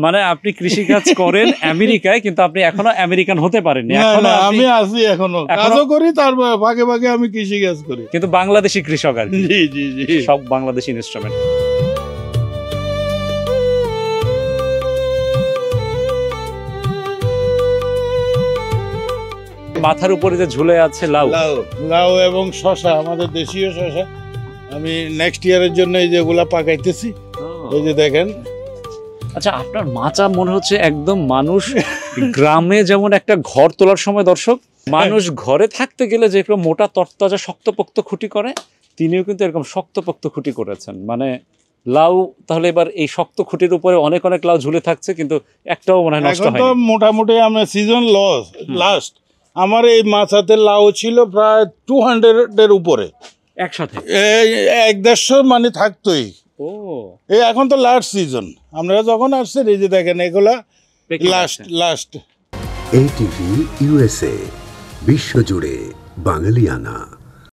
মানে আপনি কৃষি কাজ করেন আমেরিকায়, কিন্তু আপনি এখনো আমেরিকান হতে পারেননি। আমি আছি এখনো, কাজও করি, তার ফাঁকে ফাঁকে আমি কৃষি কাজ করি, কিন্তু বাংলাদেশি কৃষক আর কি। জি জি জি, সব বাংলাদেশি ইনস্ট্রুমেন্ট। মাথার উপরে যে ঝুলে আছে লাউ, লাউ এবং শশা, আমাদের দেশীয় শশা। আমি নেক্সট ইয়ারের জন্য এই যেগুলা পাকাইতেছি, এই যে দেখেন। আচ্ছা, আপনার মাচা মনে হচ্ছে একদম মানুষ গ্রামে যেমন একটা ঘর তোলার সময় দর্শক মানুষ ঘরে থাকতে গেলে যে একটু মোটা তরতাজা শক্তপোক্ত খুঁটি করে, তিনিও কিন্তু এরকম শক্তপোক্ত খুঁটি করেছেন। মানে লাউ তাহলে এবার এই শক্ত খুঁটির উপরে অনেক অনেক লাউ ঝুলে থাকছে, কিন্তু একটাও মনে হয় নষ্ট হয়নি। এখন তো মোটামুটি আমরা সিজন লাস্ট, আমার এই মাছাতে লাউ ছিল প্রায় 200-এর উপরে একসাথে, 150 মানে থাকতোই। এই এখন তো লাস্ট সিজন, আপনারা যখন আসছেন এই যে দেখেন এগুলা লাস্ট। ATV USA, বিশ্বজুড়ে বাঙালিয়ানা।